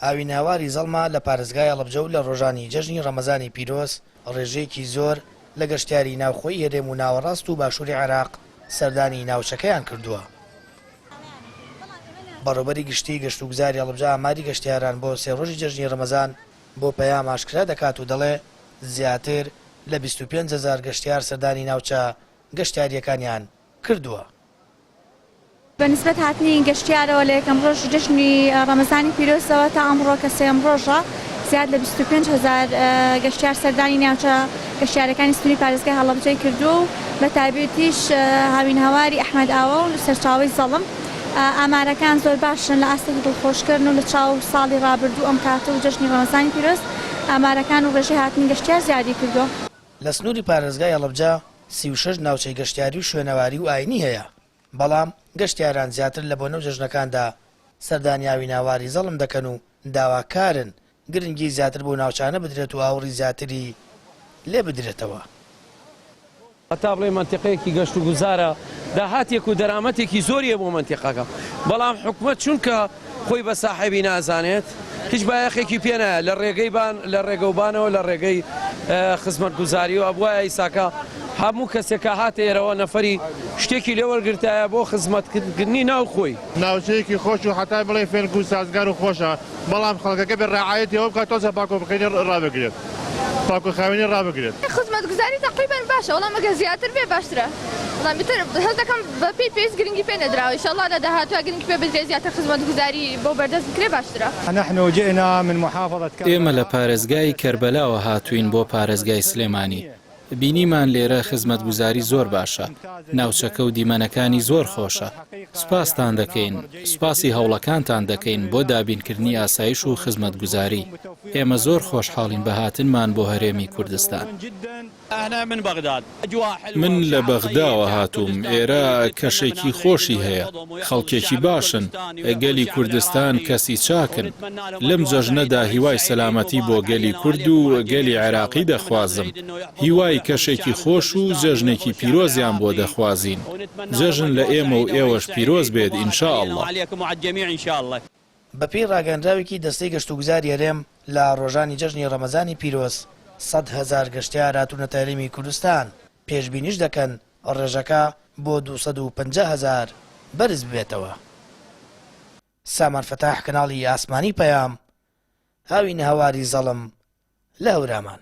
ئاوی ناواری زەڵما لە پارێزگای ئەڵەبجە و لە ڕۆژانی جەژنی ڕەمەزانی پیرۆز ڕێژەیەکی زۆر لە گەشتیاری ناوخۆی هێرێم و ناوەڕاست و باشووری عێراق سەردانی ناوچەکەیان کردووە. بەڕێوەبەری گشتی گەشت و گوزاری ئەڵەبجە ئاماری گەشتیاران بۆ سێ ڕۆژی جەژنی ڕەمەزان بۆ پەیام ئاشکرا دەکات و دەڵێ زیاتر لە 25,000 گەشتیار سەردانی ناوچە گەشتیاریەکانیان کردووە. بەنسبەت هاتنی گەشتیارەوە لە یەکەم ڕۆژ جەژنی ڕەمەزانی پیرۆزەوە تا ئەمڕۆ کە سێم ڕۆژە زیاد لە 25,000 گەشتیار سەردانی ناوچە گەشتیارەکانی سنووری پارێزگای هەڵەبجەی کردو و بە تایبەتیش هاوین هەواری ئەحمەد ئاوە و سەرچاوەی زەڵم. ئامارەکان زۆر باشن لە ئاستێکی دڵخۆشکردن و لە چاو ساڵی ڕابردوو ئەم کاتە و جەژنی ڕەمەزانی پیرۆز ئامارەکان و ڕێژەی هاتنی گەشتیار زیادی کردو. لە سنووری پارێزگای هەڵەبجە 36 ناوچەی گەشتیاری و شوێنەواری و ئاینی هەیە، بەڵام گەشتیاران زیاتر لە بۆ نەو جەژنەکاندا سەردانیاوی ناواری زەڵم دەکەن و داواکارن گرنگی زیاتر بۆ ناوچانە بدرێت و ئاوڕی زیاتری لێ بدرێتەوە. هەتا بڵێ منتیقەیەکی گەشت و گوزارە داهاتێک و دەرامەتێکی زۆریە بۆ منتیقەکە، بەڵام حکومەت چونکە خۆی بە ساحێبی نازانێت هیچ بایەخێکی پێ نایە لە ڕێگەوبانەوە لە ڕێگەی خزمەتگوزاریەوە بووایە ئیساکە هەموو کەسێکە هاتە ئێرەوە نەفەری شتێکی لێوەرگرتایە بۆ خزمەتکردنی ناو خۆی ناوچەیەکی خۆش و حتا بڵێ فێرک و سازگار و خۆشە، بەڵام خەڵکەکە بێ ڕاعایەتەوە بکات تۆزە پاکۆ بخینی ڕابگرێت پاکو خاوێنی ڕابگرێت. خزمەتگوزاری تقریبان باشە، وەڵام ئەگەر زیاتر بێ باشترە. وەڵام هەست دەکەم بە پێی پێویست گرنگی پێ نەدراوە، ئینشەڵڵا لە داهاتووە گرنگی پێ بدرێت زیاتر خزمەتگوزاری بۆ بەردەست بکرێ باشترە. نحن جئنا من محافظة ئێمە لە پارێزگای کەربەلاوە هاتوین بۆ پارێزگای سلێمانی. بینیمان لێرە خزمەتگوزاری زۆر باشە، ناوچەکە و دیمەنەکانی زۆر خۆشە. سوپاستان دەکەین، سوپاسی هەوڵەکانتان دەکەین بۆ دابینکردنی ئاسایش و خزمەتگوزاری. ئێمە زۆر خۆشحاڵین بە هاتنمان بۆ هەرێمی کوردستان. من لە بەغداوە هاتووم، ئێرە کەشێکی خۆشی هەیە، خەڵکێکی باشن، گەلی کوردستان کەسی چاکن. لەم جەژنەدا هیوای سەلامەتی بۆ گەلی کورد و گەلی عێراقی دەخوازم. هیوای کەشێکی خۆش و جەژنێکی پیرۆزیان بۆ دەخوازین. جەژن لە ئێمە و ئێوەش پیرۆز بێت ئینشاءالله. بەپێی ڕاگەندراوێکی دەستەی گەشت و گوزاری هەرێم لە ڕۆژانی جەژنی ڕەمەزانی پیرۆز 100,000 گەشتیار هاتوونەتە هەرێمی کوردستان. پێشبینیش دەکەن ڕێژەکە بۆ 250,000 بەرز ببێتەوە. سامان فەتاح، کەناڵی ئاسمانی پەیام، هاوین هەواری زەڵم لە هەورامان.